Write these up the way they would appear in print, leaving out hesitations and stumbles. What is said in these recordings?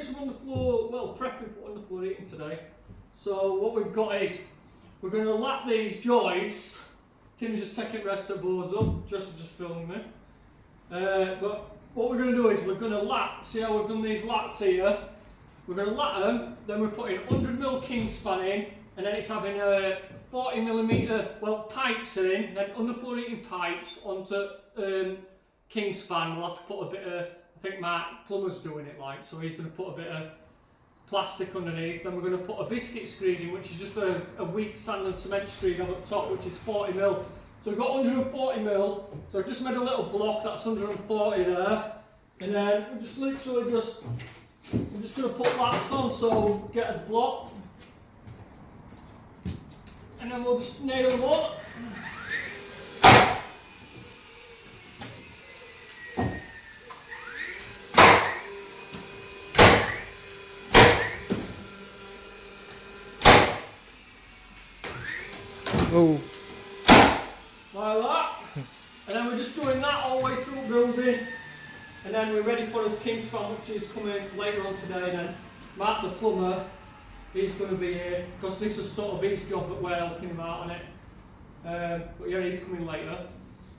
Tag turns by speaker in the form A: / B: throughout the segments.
A: some underfloor, well, prepping for underfloor heating today. So what we've got is, we're going to lap these joists. Tim's just taking rest of the boards up, just filming me. But what we're going to do is we're going to lap, see how we've done these lats here? We're going to lap them, then we're putting 100mm Kingspan in, and then it's having a 40mm, well, pipes in, then underfloor heating pipes onto Kingspan. We'll have to put a bit of, I think Mark Plumber's doing it like, so he's going to put a bit of plastic underneath. Then we're going to put a biscuit screen in, which is just a weak sand and cement screen over the top, which is 40mm. So we've got 140mm, so I've just made a little block, that's 140 there. And then we're just literally we're just going to put that on, so get us blocked. And then we'll just nail them up.
B: Oh.
A: Like that. And then we're just doing that all the way through the building. And then we're ready for his Kingspan, which is coming later on today. Then Mark the plumber, he's going to be here, because this is sort of his job that we're helping him out on it. But yeah, he's coming later.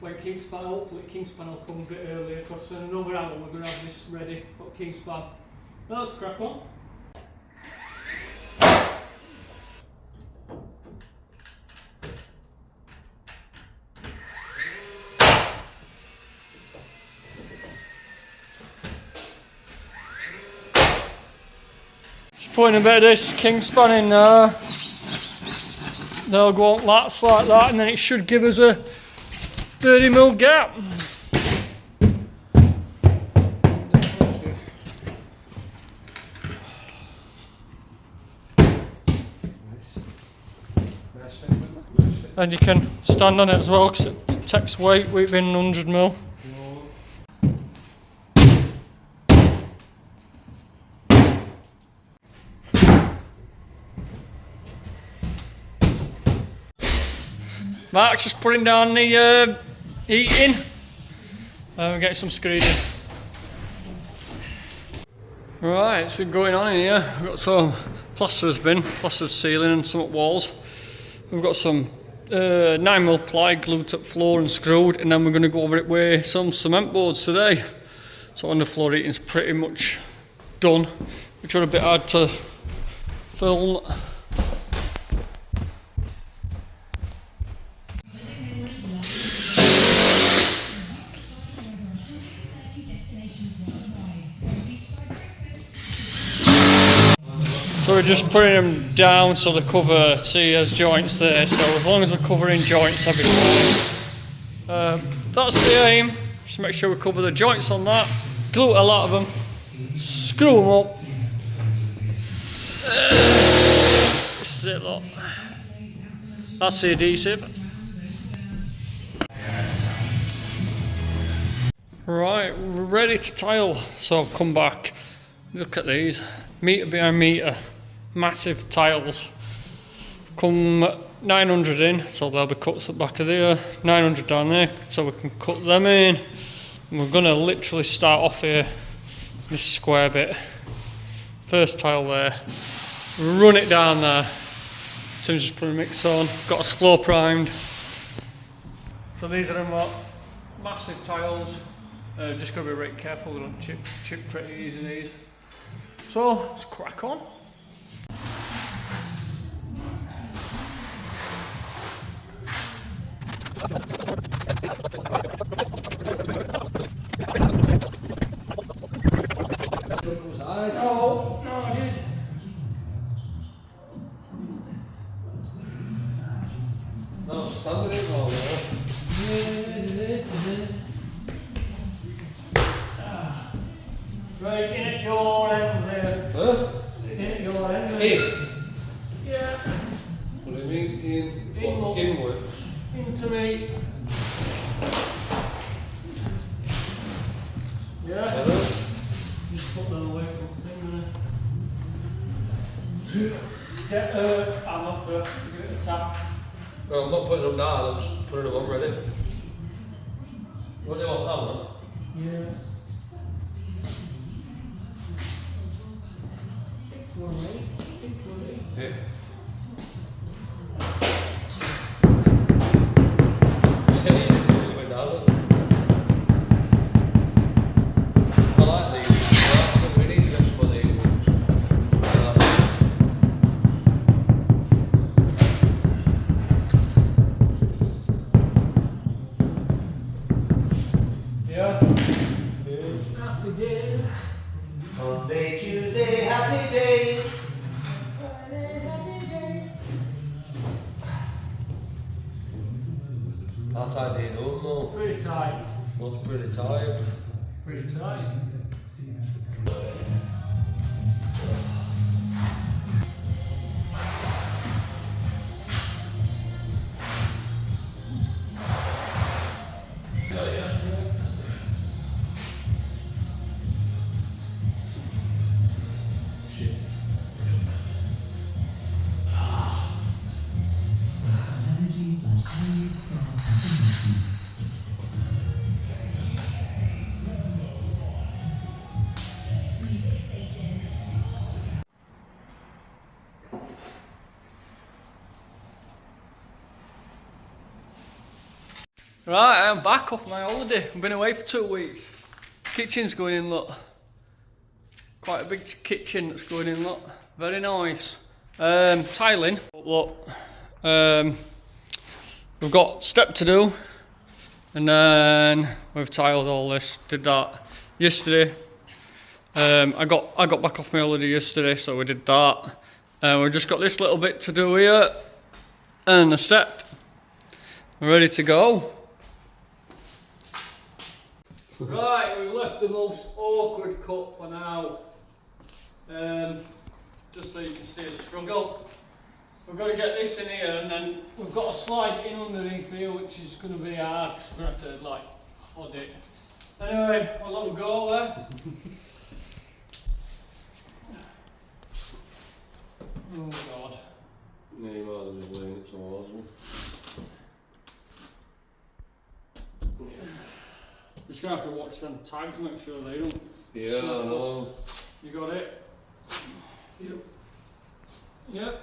A: When Kingspan, hopefully Kingspan will come a bit earlier, because in another hour we're going to have this ready for Kingspan. Now let's crack on. Putting a bit of this Kingspan in there. They'll go on lats like that, and then it should give us a 30mm gap. And you can stand on it as well, because it takes weight being 100mm. Mark's just putting down the heating. We're getting some screening. Right, it's been going on in here. We've got some plastered ceiling and some walls. We've got some 9mm ply glued to the floor and screwed, and then we're going to go over it with some cement boards today. So underfloor heating's pretty much done, which was a bit hard to film. So we're just putting them down so they cover, see there's joints there, so as long as we're covering joints every time. That's the aim, just make sure we cover the joints on that, glue a lot of them, screw them up. This is it, look. That's the adhesive. Right, we're ready to tile, so I'll come back, look at these, metre behind metre. Massive tiles. Come 900 in, so there'll be cuts at the back of there, 900 down there, so we can cut them in. And we're going to literally start off here, this square bit. First tile there, run it down there. Tim's just putting a mix on, got us floor primed. So these are them massive tiles. Just got to be really careful, they don't chip pretty easy these. So let's crack on. No, it is.
B: No, stand it all there.
A: Right, in at your end there.
B: Huh?
A: In at your end there.
B: In?
A: Yeah.
B: What do you mean in? Inwards?
A: Into me. Yeah. Just put that away from the thing there. Get hammer first, give it a tap.
B: Well, I'm not putting them down, I'm just putting them on ready. What do you want, hammer?
A: Yeah. Yeah. Happy days.
C: Monday, Tuesday, happy days.
B: How tight do you do them though?
A: Pretty tight.
B: Looks pretty tight.
A: Pretty tight. Right, I'm back off my holiday. I've been away for 2 weeks. Kitchen's going in, look. Quite a big kitchen that's going in, look. Very nice. Tiling, look. We've got step to do. And then we've tiled all this, did that yesterday. I got back off my holiday yesterday, so we did that. We've just got this little bit to do here. And a step. We're ready to go. Right, we've left the most awkward cut for now. Just so you can see a struggle. We've got to get this in here and then we've got to slide it in underneath here, which is going to be hard because we're going to have to like hold it. Anyway, we'll have a go there. Oh God.
B: Yeah, you might as well just lean it towards me.
A: Just gonna have to watch them tags, make sure they don't.
B: Yeah, I know.
A: You got it?
B: Yep.
A: Yep.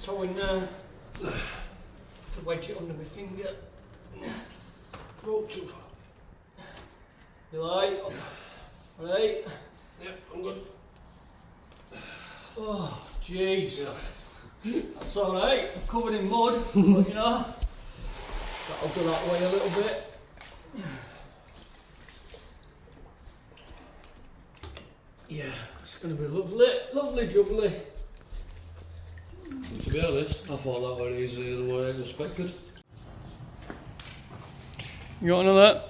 A: So in there, to wedge it under my finger.
B: Oh, too far.
A: You like? Right?
B: Yep, I'm good.
A: Oh, jeez. That's alright. I'm covered in mud, but you know, that'll go that way a little bit. Yeah, it's going to be lovely, lovely jubbly.
B: To be honest, I thought that was easier than what I expected.
A: You got another?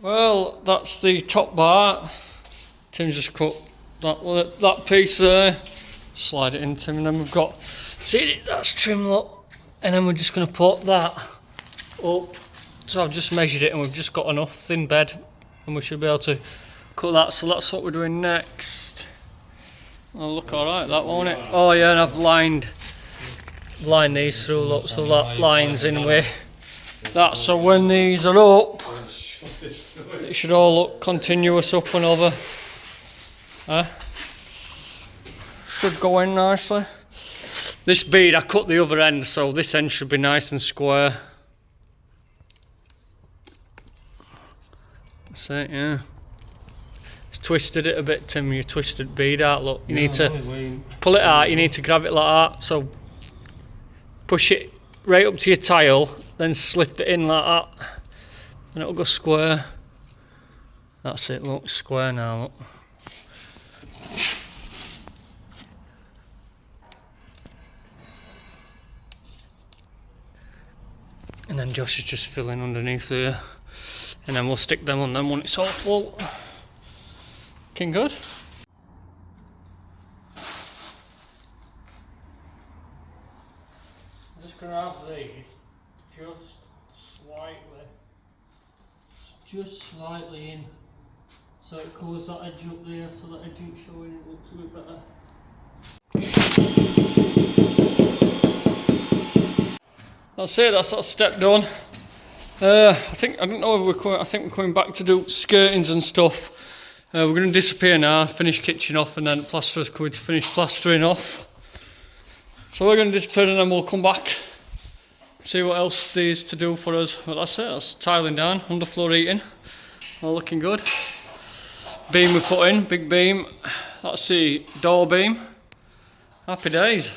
A: Well, that's the top bar. Tim's just cut that piece there, slide it into him, and then we've got, see that's trim, look, and then we're just going to put that up. So I've just measured it and we've just got enough thin bed and we should be able to cut that. So that's what we're doing next. Oh, look alright that, won't it? Oh yeah, and I've lined these through, look, so that lines in with that, so when these are up it should all look continuous up and over. Should go in nicely. This bead I cut the other end, so this end should be nice and square. That's it, yeah. It's twisted it a bit, Tim. You twisted bead out. Look, you need to pull it out. You need to grab it like that. So push it right up to your tile, then slip it in like that, and it'll go square. That's it. Look, square now. Look. And then Josh is just filling underneath there, and then we'll stick them on them when it's all full. Looking good. I'm just going to have these just slightly in, so it covers that edge up there, so that edge ain't showing, it looks a bit better. That's it, that's that step done. I don't know if I think we're coming back to do skirtings and stuff. We're going to disappear now, finish kitchen off, and then plasterers coming to finish plastering off. So we're going to disappear and then we'll come back, see what else there is to do for us. Well, that's it, that's tiling down, underfloor heating, all looking good. Beam we put in, big beam, that's the door beam. Happy days.